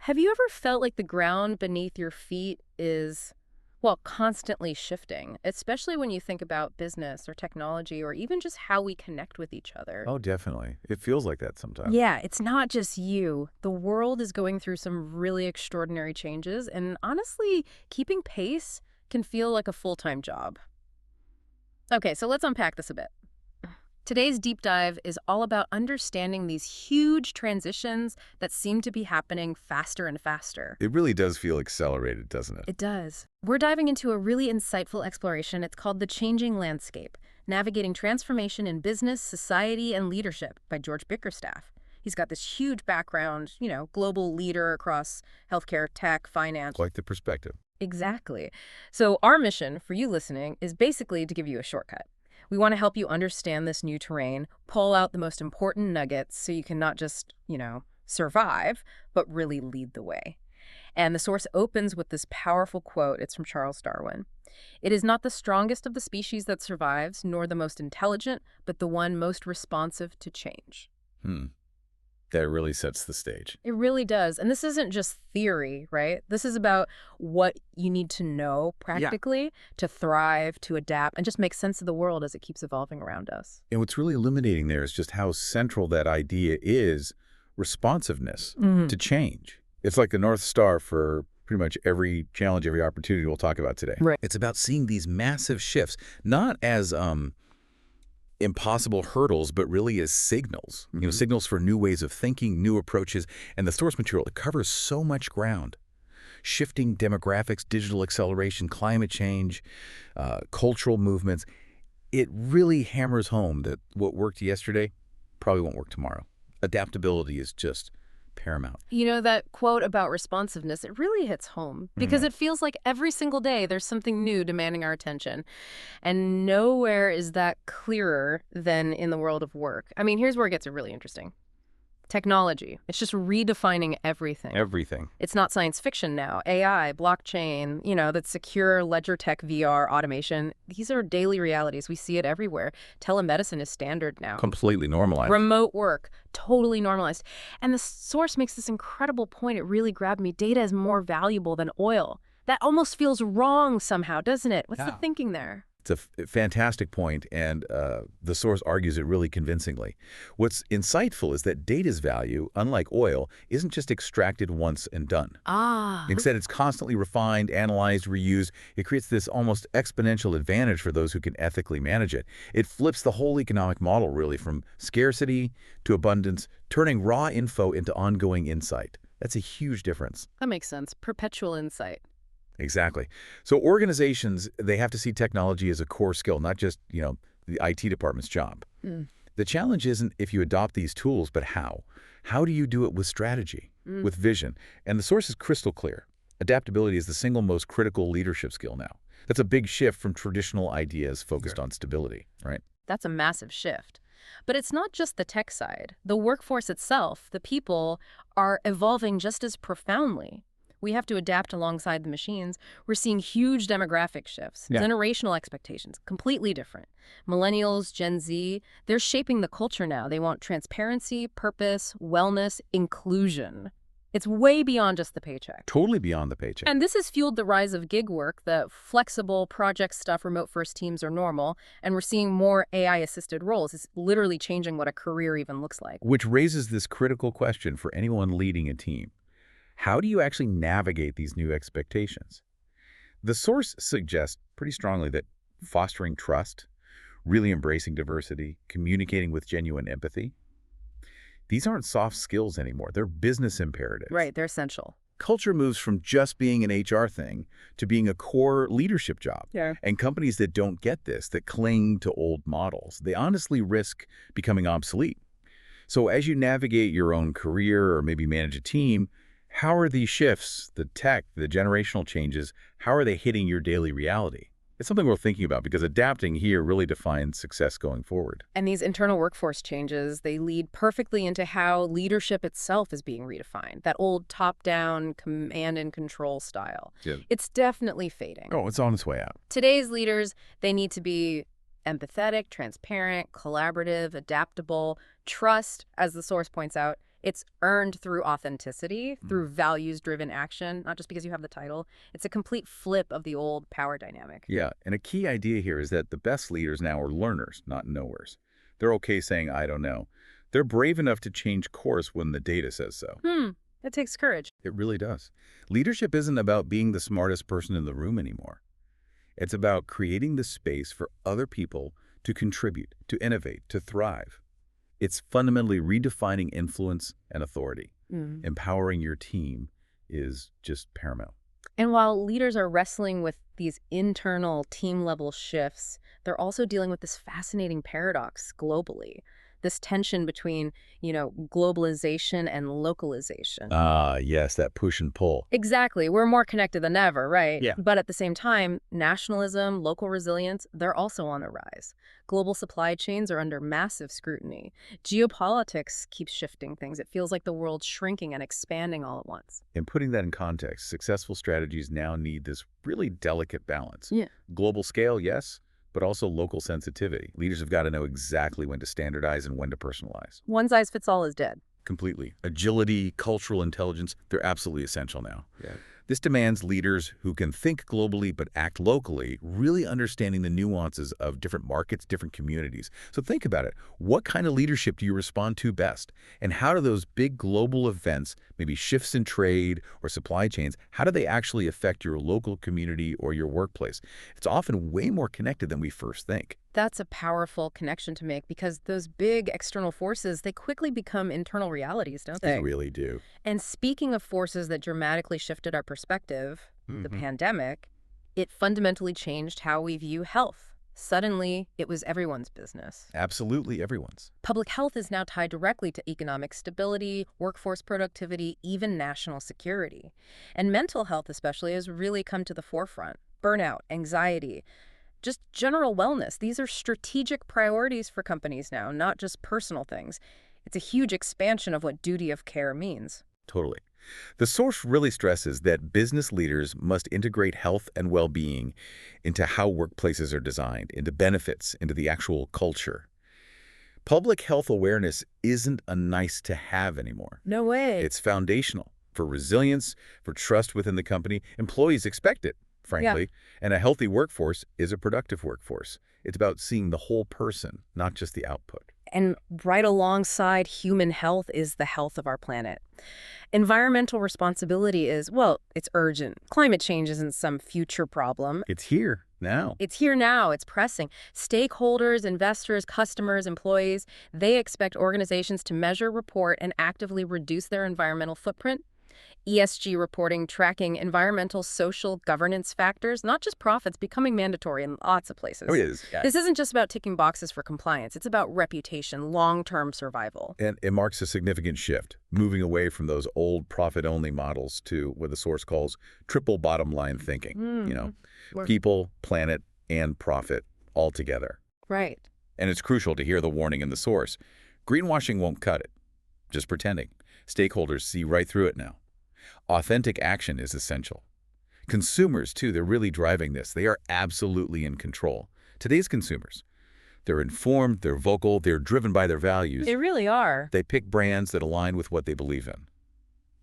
Have you ever felt like the ground beneath your feet is, well, constantly shifting, especially when you think about business or technology or even just how we connect with each other? Oh, definitely. It feels like that sometimes. Yeah, it's not just you. The world is going through some really extraordinary changes, and honestly, keeping pace can feel like a full-time job. Okay, so let's unpack this a bit. Today's deep dive is all about understanding these huge transitions that seem to be happening faster and faster. It really does feel accelerated, doesn't it? It does. We're diving into a really insightful exploration. It's called The Changing Landscape, Navigating Transformation in Business, Society, and Leadership by George Bickerstaff. He's got this huge background, global leader across healthcare, tech, finance. Quite the perspective. Exactly. So our mission for you listening is basically to give you a shortcut. We want to help you understand this new terrain, pull out the most important nuggets so you can not just, survive, but really lead the way. And the source opens with this powerful quote. It's from Charles Darwin. "It is not the strongest of the species that survives, nor the most intelligent, but the one most responsive to change." Hmm. That really sets the stage. It really does. And this isn't just theory, right? This is about what you need to know practically to thrive, to adapt, and just make sense of the world as it keeps evolving around us. And what's really illuminating there is just how central that idea is, responsiveness to change. It's like the North Star for pretty much every challenge, every opportunity we'll talk about today. Right. It's about seeing these massive shifts, not as impossible hurdles, but really as signals. Signals for new ways of thinking, new approaches, and the source material, it covers so much ground. Shifting demographics, digital acceleration, climate change, cultural movements. It really hammers home that what worked yesterday probably won't work tomorrow. Adaptability is just paramount. That quote about responsiveness, it really hits home because it feels like every single day there's something new demanding our attention. And nowhere is that clearer than in the world of work. I mean, here's where it gets really interesting. Technology. It's just redefining everything. Everything. It's not science fiction now. AI, blockchain, that secure ledger tech, VR, automation. These are daily realities. We see it everywhere. Telemedicine is standard now. Completely normalized. Remote work, totally normalized. And the source makes this incredible point. It really grabbed me. Data is more valuable than oil. That almost feels wrong somehow, doesn't it? What's the thinking there? It's a fantastic point, and the source argues it really convincingly. What's insightful is that data's value, unlike oil, isn't just extracted once and done. Instead, it's constantly refined, analyzed, reused. It creates this almost exponential advantage for those who can ethically manage it. It flips the whole economic model, really, from scarcity to abundance, turning raw info into ongoing insight. That's a huge difference. That makes sense. Perpetual insight. Exactly. So organizations, they have to see technology as a core skill, not just, the IT department's job. The challenge isn't if you adopt these tools, but how. How do you do it with strategy, with vision? And the source is crystal clear. Adaptability is the single most critical leadership skill now. That's a big shift from traditional ideas focused on stability, right? That's a massive shift. But it's not just the tech side. The workforce itself, the people, are evolving just as profoundly. We have to adapt alongside the machines. We're seeing huge demographic shifts, generational expectations, completely different. Millennials, Gen Z, they're shaping the culture now. They want transparency, purpose, wellness, inclusion. It's way beyond just the paycheck. Totally beyond the paycheck. And this has fueled the rise of gig work, the flexible project stuff, remote-first teams are normal, and we're seeing more AI-assisted roles. It's literally changing what a career even looks like. Which raises this critical question for anyone leading a team. How do you actually navigate these new expectations? The source suggests pretty strongly that fostering trust, really embracing diversity, communicating with genuine empathy, these aren't soft skills anymore. They're business imperatives. Right, they're essential. Culture moves from just being an HR thing to being a core leadership job. And companies that don't get this, that cling to old models, they honestly risk becoming obsolete. So as you navigate your own career or maybe manage a team, how are these shifts, the tech, the generational changes, how are they hitting your daily reality? It's something we're thinking about because adapting here really defines success going forward. And these internal workforce changes, they lead perfectly into how leadership itself is being redefined. That old top-down command and control style. It's definitely fading. Oh, it's on its way out. Today's leaders, they need to be empathetic, transparent, collaborative, adaptable. Trust, as the source points out, It's earned through authenticity, through values-driven action, not just because you have the title. It's a complete flip of the old power dynamic. Yeah, and a key idea here is that the best leaders now are learners, not knowers. They're okay saying, I don't know. They're brave enough to change course when the data says so. That takes courage. It really does. Leadership isn't about being the smartest person in the room anymore. It's about creating the space for other people to contribute, to innovate, to thrive. It's fundamentally redefining influence and authority. Empowering your team is just paramount. And while leaders are wrestling with these internal team-level shifts, they're also dealing with this fascinating paradox globally. This tension between, globalization and localization. Ah, yes, that push and pull. Exactly. We're more connected than ever, right? Yeah. But at the same time, nationalism, local resilience, they're also on the rise. Global supply chains are under massive scrutiny. Geopolitics keeps shifting things. It feels like the world's shrinking and expanding all at once. And putting that in context, successful strategies now need this really delicate balance. Yeah. Global scale, yes, but also local sensitivity. Leaders have got to know exactly when to standardize and when to personalize. One size fits all is dead. Completely. Agility, cultural intelligence, they're absolutely essential now. Yeah. This demands leaders who can think globally but act locally, really understanding the nuances of different markets, different communities. So think about it. What kind of leadership do you respond to best? And how do those big global events, maybe shifts in trade or supply chains, how do they actually affect your local community or your workplace? It's often way more connected than we first think. That's a powerful connection to make because those big external forces, they quickly become internal realities, don't they? They really do. And speaking of forces that dramatically shifted our perspective, the pandemic, it fundamentally changed how we view health. Suddenly, it was everyone's business. Absolutely everyone's. Public health is now tied directly to economic stability, workforce productivity, even national security. And mental health especially has really come to the forefront. Burnout, anxiety, just general wellness. These are strategic priorities for companies now, not just personal things. It's a huge expansion of what duty of care means. Totally. The source really stresses that business leaders must integrate health and well-being into how workplaces are designed, into benefits, into the actual culture. Public health awareness isn't a nice-to-have anymore. No way. It's foundational for resilience, for trust within the company. Employees expect it, frankly. And a healthy workforce is a productive workforce. It's about seeing the whole person, not just the output. And right alongside human health is the health of our planet. Environmental responsibility is, well, it's urgent. Climate change isn't some future problem. It's here now. It's here now. It's pressing. Stakeholders, investors, customers, employees, they expect organizations to measure, report, and actively reduce their environmental footprint. ESG reporting, tracking environmental, social, governance factors, not just profits, becoming mandatory in lots of places. Oh, it is. Yeah. This isn't just about ticking boxes for compliance. It's about reputation, long-term survival. And it marks a significant shift, moving away from those old profit-only models to what the source calls triple bottom line thinking. People, planet, and profit all together. Right. And it's crucial to hear the warning in the source. Greenwashing won't cut it. Just pretending. Stakeholders see right through it now. Authentic action is essential. Consumers, too, they're really driving this. They are absolutely in control. Today's consumers, they're informed, they're vocal, they're driven by their values. They really are. They pick brands that align with what they believe in.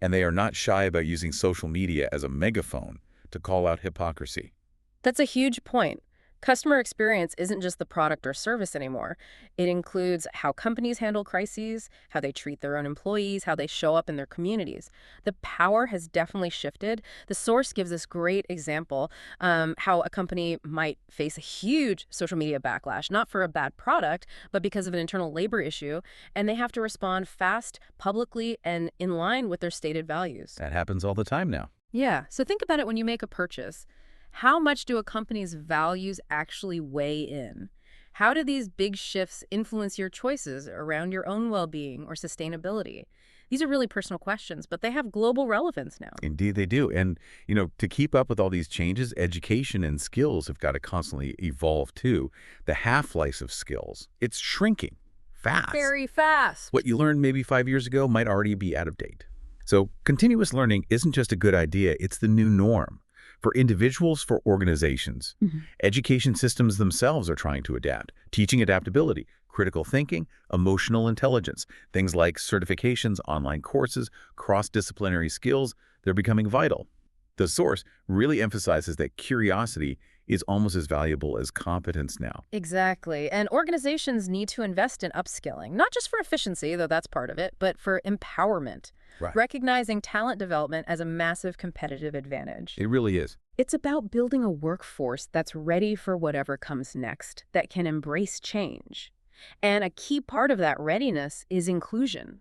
And they are not shy about using social media as a megaphone to call out hypocrisy. That's a huge point. Customer experience isn't just the product or service anymore. It includes how companies handle crises, how they treat their own employees, how they show up in their communities. The power has definitely shifted. The source gives this great example, how a company might face a huge social media backlash, not for a bad product, but because of an internal labor issue, and they have to respond fast, publicly, and in line with their stated values. That happens all the time now. Yeah, so think about it when you make a purchase. How much do a company's values actually weigh in? How do these big shifts influence your choices around your own well-being or sustainability? These are really personal questions, but they have global relevance now. Indeed, they do. And, to keep up with all these changes, education and skills have got to constantly evolve, too. The half-life of skills, it's shrinking fast. Very fast. What you learned maybe 5 years ago might already be out of date. So continuous learning isn't just a good idea, it's the new norm. For individuals, for organizations. Education systems themselves are trying to adapt, teaching adaptability, critical thinking, emotional intelligence. Things like certifications, online courses, cross-disciplinary skills, they're becoming vital. The source really emphasizes that curiosity is almost as valuable as competence now. Exactly. And organizations need to invest in upskilling, not just for efficiency, though that's part of it, but for empowerment, Right. recognizing talent development as a massive competitive advantage. It really is. It's about building a workforce that's ready for whatever comes next, that can embrace change. And a key part of that readiness is inclusion.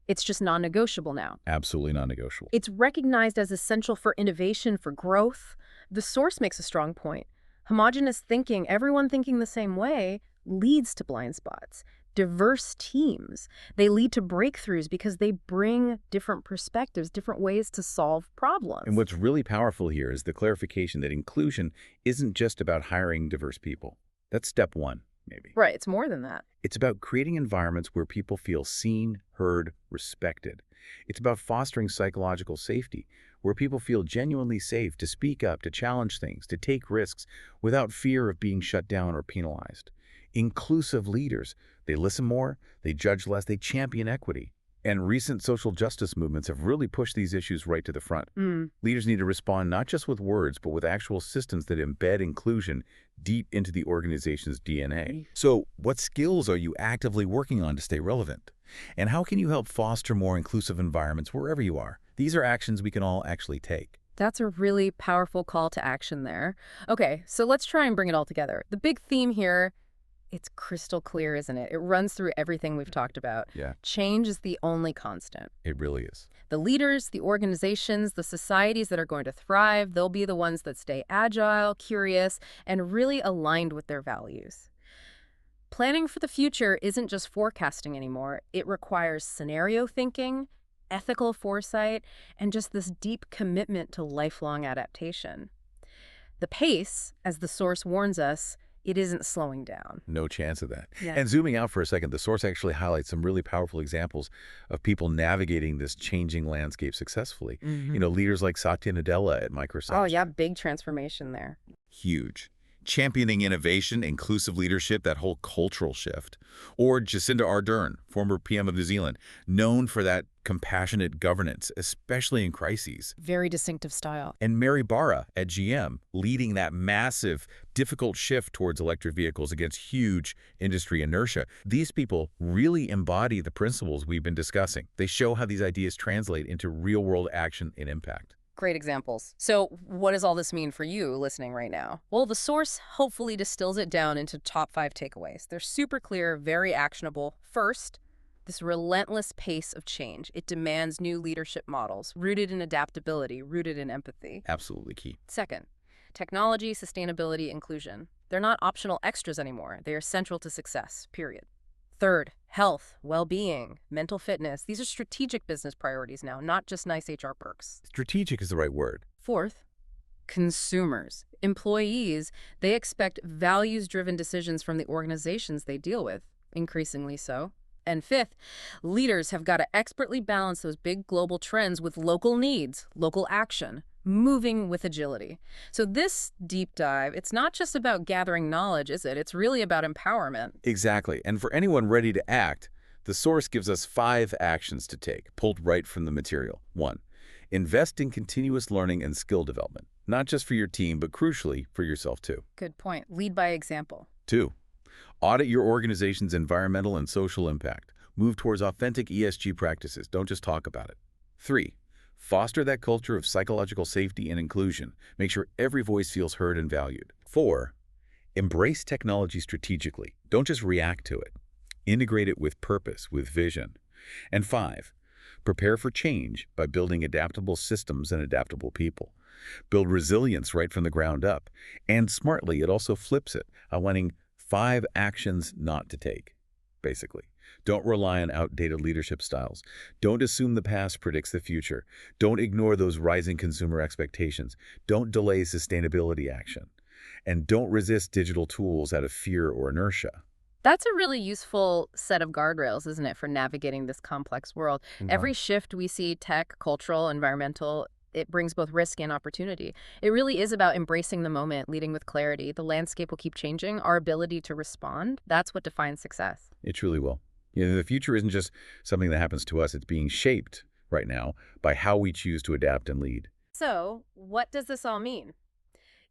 It's just non-negotiable now. Absolutely non-negotiable. It's recognized as essential for innovation, for growth. The source makes a strong point. Homogeneous thinking, everyone thinking the same way, leads to blind spots. Diverse teams, they lead to breakthroughs because they bring different perspectives, different ways to solve problems. And what's really powerful here is the clarification that inclusion isn't just about hiring diverse people. That's step one, maybe. Right, it's more than that. It's about creating environments where people feel seen, heard, respected. It's about fostering psychological safety, where people feel genuinely safe to speak up, to challenge things, to take risks without fear of being shut down or penalized. Inclusive leaders, they listen more, they judge less, they champion equity. And recent social justice movements have really pushed these issues right to the front. Leaders need to respond not just with words, but with actual systems that embed inclusion deep into the organization's DNA. So, what skills are you actively working on to stay relevant? And how can you help foster more inclusive environments wherever you are? These are actions we can all actually take. That's a really powerful call to action there. Okay, so let's try and bring it all together. The big theme here, it's crystal clear, isn't it? It runs through everything we've talked about. Yeah, Change is the only constant. it really is. The leaders, the organizations, the societies that are going to thrive, they'll be the ones that stay agile, curious, and really aligned with their values. Planning for the future isn't just forecasting anymore. It requires scenario thinking, ethical foresight, and just this deep commitment to lifelong adaptation. The pace, as the source warns us, it isn't slowing down. No chance of that. Yeah. And zooming out for a second, the source actually highlights some really powerful examples of people navigating this changing landscape successfully. Leaders like Satya Nadella at Microsoft. Oh, yeah, big transformation there. Huge. Championing innovation, inclusive leadership, that whole cultural shift. Or Jacinda Ardern, former PM of New Zealand, known for that compassionate governance, especially in crises. Very distinctive style. And Mary Barra at GM, leading that massive, difficult shift towards electric vehicles against huge industry inertia. These people really embody the principles we've been discussing. They show how these ideas translate into real-world action and impact. Great examples. So what does all this mean for you listening right now? Well, the source hopefully distills it down into top 5 takeaways. They're super clear, very actionable. First, this relentless pace of change. It demands new leadership models, rooted in adaptability, rooted in empathy. Absolutely key. Second, technology, sustainability, inclusion. They're not optional extras anymore. They are central to success, period. Third, health, well-being, mental fitness. These are strategic business priorities now, not just nice HR perks. Strategic is the right word. Fourth, consumers, employees. They expect values-driven decisions from the organizations they deal with, increasingly so. And fifth, leaders have got to expertly balance those big global trends with local needs, local action, moving with agility. So this deep dive, it's not just about gathering knowledge, is it? It's really about empowerment. Exactly. And for anyone ready to act, the source gives us 5 actions to take, pulled right from the material. 1. Invest in continuous learning and skill development, not just for your team, but crucially for yourself too. Good point. Lead by example. 2. Audit your organization's environmental and social impact. Move towards authentic ESG practices. Don't just talk about it. 3. Foster that culture of psychological safety and inclusion. Make sure every voice feels heard and valued. 4. Embrace technology strategically. Don't just react to it. Integrate it with purpose, with vision. And 5. Prepare for change by building adaptable systems and adaptable people. Build resilience right from the ground up. And smartly, it also flips it, outlining 5 actions not to take, basically. Don't rely on outdated leadership styles. Don't assume the past predicts the future. Don't ignore those rising consumer expectations. Don't delay sustainability action. And don't resist digital tools out of fear or inertia. That's a really useful set of guardrails, isn't it, for navigating this complex world. Every shift we see, tech, cultural, environmental, it brings both risk and opportunity. It really is about embracing the moment, leading with clarity. The landscape will keep changing. Our ability to respond, that's what defines success. It truly will. The future isn't just something that happens to us. It's being shaped right now by how we choose to adapt and lead. So, what does this all mean?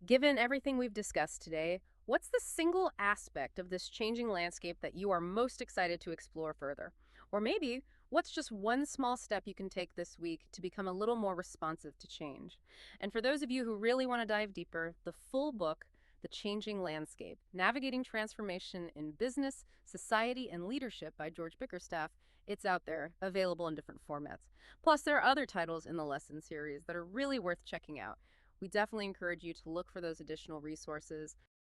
Given everything we've discussed today, what's the single aspect of this changing landscape that you are most excited to explore further? Or maybe, what's just one small step you can take this week to become a little more responsive to change? And for those of you who really want to dive deeper, the full book, The Changing Landscape, Navigating Transformation in Business, Society, and Leadership by George Bickerstaff, it's out there, available in different formats. Plus, there are other titles in the lesson series that are really worth checking out. We definitely encourage you to look for those additional resources.